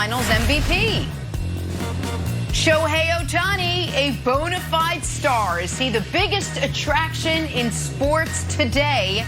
Finals MVP. Shohei Ohtani, a bona fide star. Is he the biggest attraction in sports today?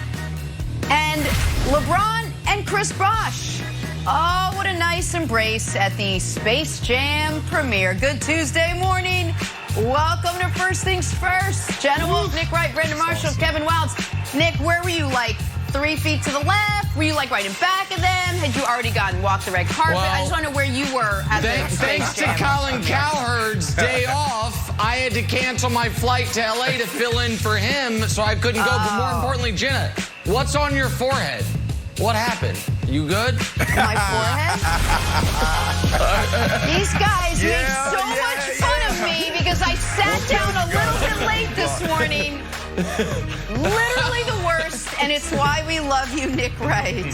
And LeBron and Chris Bosh. Oh, what a nice embrace at the Space Jam premiere. Good Tuesday morning. Welcome to First Things First. Jenna Wolf, Nick Wright, Brendan Marshall, Kevin Wildes. Nick, where were you, like 3 feet to the left? Were you like right in back of them? Had you already walked the red carpet? Well, I just want to know where you were at the Thanks to Colin Cowherd's day off, I had to cancel my flight to LA to fill in for him, so I couldn't go. But more importantly, Jenna, what's on your forehead? What happened? You good? My forehead? These guys make so much fun of me because I sat down a little bit late this morning. Literally the worst, and it's why we love you, Nick Wright.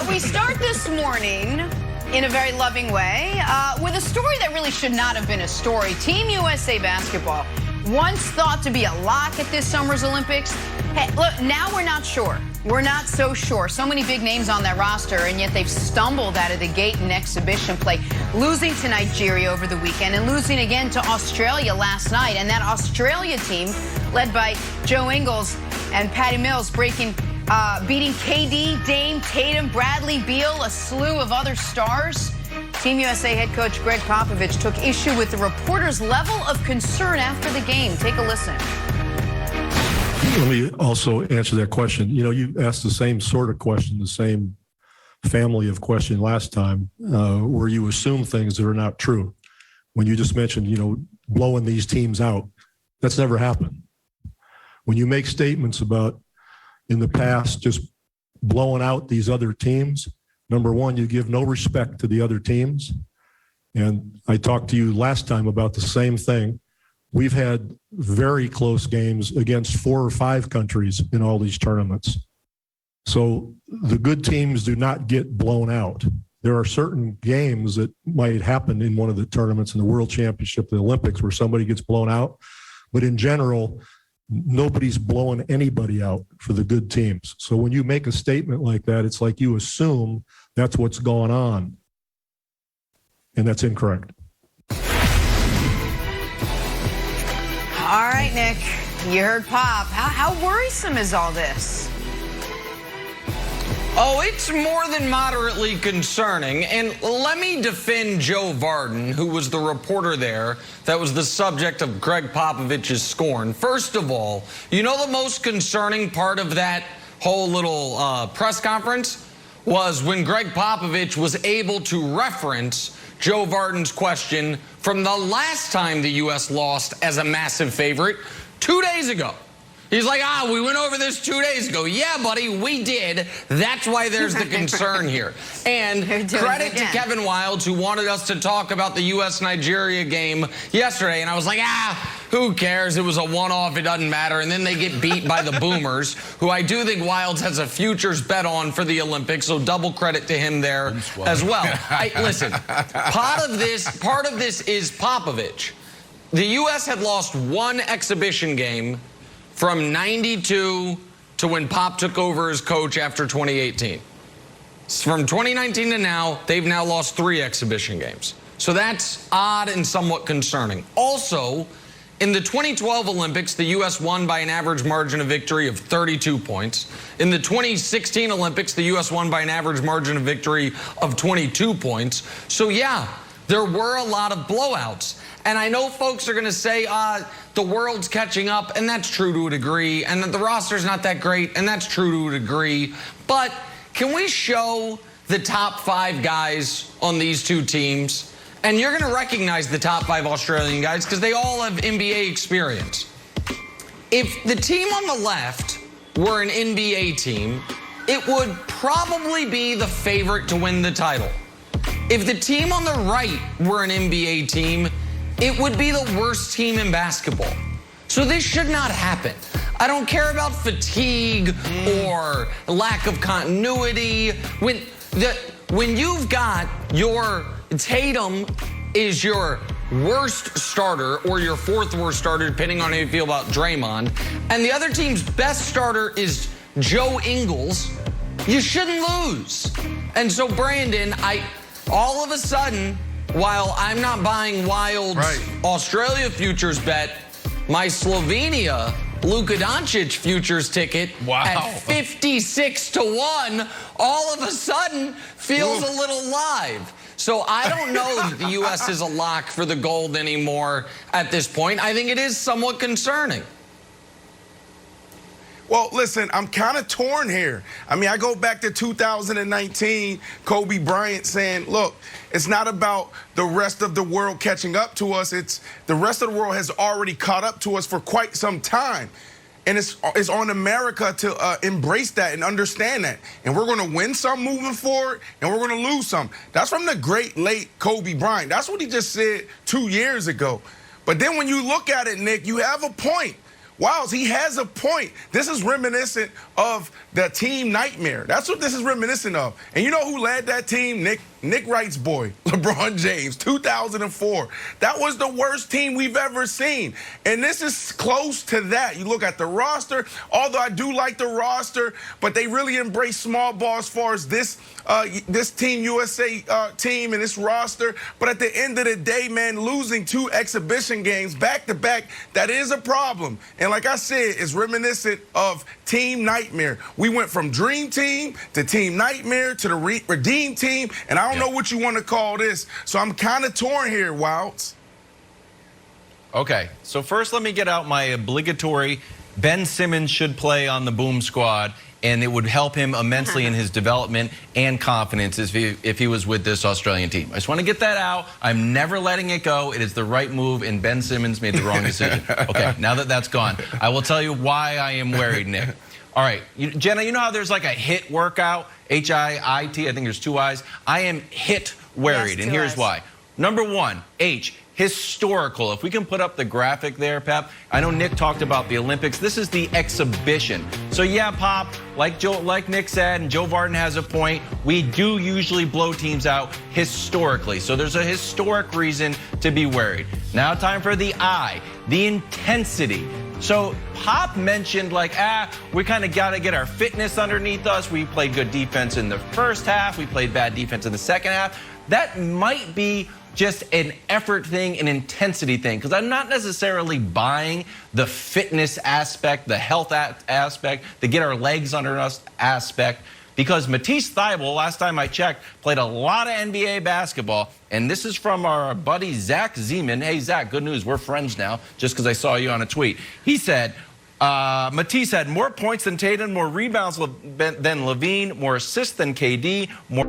We start this morning in a very loving way with a story that really should not have been a story. Team USA basketball, once thought to be a lock at this summer's Olympics. Hey, look, now we're not sure. We're not so sure. So many big names on that roster, and yet they've stumbled out of the gate in exhibition play, losing to Nigeria over the weekend and losing again to Australia last night. And that Australia team, led by Joe Ingles and Patty Mills, beating KD, Dame, Tatum, Bradley Beal, a slew of other stars. Team USA head coach Greg Popovich took issue with the reporters' level of concern after the game. Take a listen. Let me also answer that question. You know, you asked the same sort of question, the same family of question last time, where you assume things that are not true. When you just mentioned, you know, blowing these teams out, that's never happened. When you make statements about in the past just blowing out these other teams, number one, you give no respect to the other teams. And I talked to you last time about the same thing. We've had very close games against 4 or 5 countries in all these tournaments. So the good teams do not get blown out. There are certain games that might happen in one of the tournaments in the World Championship, the Olympics, where somebody gets blown out. But in general, nobody's blowing anybody out for the good teams. So when you make a statement like that, it's like you assume that's what's going on. And that's incorrect. All right, Nick, you heard Pop. How worrisome is all this? Oh, it's more than moderately concerning. And let me defend Joe Vardon, who was the reporter there that was the subject of Greg Popovich's scorn. First of all, you know the most concerning part of that whole little press conference was when Greg Popovich was able to reference Joe Vardon's question from the last time the U.S. lost as a massive favorite 2 days ago. He's like, we went over this 2 days ago. Yeah, buddy, we did. That's why there's the concern here. And credit to Kevin Wildes, who wanted us to talk about the U.S.-Nigeria game yesterday. And I was like, who cares? It was a one-off. It doesn't matter. And then they get beat by the Boomers, who I do think Wildes has a futures bet on for the Olympics. So double credit to him there as well. Listen, part of this is Popovich. The U.S. had lost one exhibition game from 92 to when Pop took over as coach after 2018. From 2019 to now, they've now lost 3 exhibition games. So that's odd and somewhat concerning. Also, in the 2012 Olympics, the U.S. won by an average margin of victory of 32 points. In the 2016 Olympics, the U.S. won by an average margin of victory of 22 points. So yeah, there were a lot of blowouts. And I know folks are going to say, the world's catching up, and that's true to a degree, and that the roster's not that great, and that's true to a degree. But can we show the top 5 guys on these 2 teams? And you're going to recognize the top 5 Australian guys because they all have NBA experience. If the team on the left were an NBA team, it would probably be the favorite to win the title. If the team on the right were an NBA team, it would be the worst team in basketball. So this should not happen. I don't care about fatigue or lack of continuity. When you've got your Tatum is your worst starter or your 4th worst starter, depending on how you feel about Draymond, and the other team's best starter is Joe Ingles, you shouldn't lose. And so, Brandon, all of a sudden, while I'm not buying Wild's Australia futures bet, my Slovenia Luka Doncic futures ticket at 56 to 1 all of a sudden feels a little live. So I don't know that the U.S. is a lock for the gold anymore at this point. I think it is somewhat concerning. Well, listen, I'm kind of torn here. I mean, I go back to 2019, Kobe Bryant saying, look, it's not about the rest of the world catching up to us. It's the rest of the world has already caught up to us for quite some time. And it's on America to embrace that and understand that. And we're going to win some moving forward, and we're going to lose some. That's from the great late Kobe Bryant. That's what he just said 2 years ago. But then when you look at it, Nick, you have a point. Wow, he has a point. This is reminiscent of the team nightmare. That's what this is reminiscent of. And you know who led that team? Nick Wright's boy, LeBron James, 2004. That was the worst team we've ever seen. And this is close to that. You look at the roster, although I do like the roster, but they really embrace small ball as far as this Team USA team and this roster. But at the end of the day, man, losing 2 exhibition games back-to-back, that is a problem. And like I said, it's reminiscent of team nightmare. We went from dream team to team nightmare to the redeem team, and I don't know what you want to call this. So I'm kind of torn here, Wilds. Okay, so first let me get out my obligatory Ben Simmons should play on the Boom Squad, and it would help him immensely in his development and confidence if he was with this Australian team. I just want to get that out. I'm never letting it go. It is the right move, and Ben Simmons made the wrong decision. Okay, now that that's gone, I will tell you why I am worried, Nick. All right, Jenna, you know how there's like a HIT workout, H-I-I-T, I think there's 2 I's. I am HIT worried, Yes, and here's why. Number 1, H, historical. If we can put up the graphic there, Pep. I know Nick talked about the Olympics. This is the exhibition. So yeah, Pop, like Nick said, and Joe Vardon has a point, we do usually blow teams out historically. So there's a historic reason to be worried. Now time for the I, the intensity. So Pop mentioned like, we kind of got to get our fitness underneath us. We played good defense in the first half. We played bad defense in the second half. That might be just an effort thing, an intensity thing, because I'm not necessarily buying the fitness aspect, the health aspect, the get our legs under us aspect, because Matisse Thybulle, last time I checked, played a lot of NBA basketball, and this is from our buddy Zach Zeman. Hey, Zach, good news, we're friends now, just because I saw you on a tweet. He said, Matisse had more points than Tatum, more rebounds than Levine, more assists than KD, more...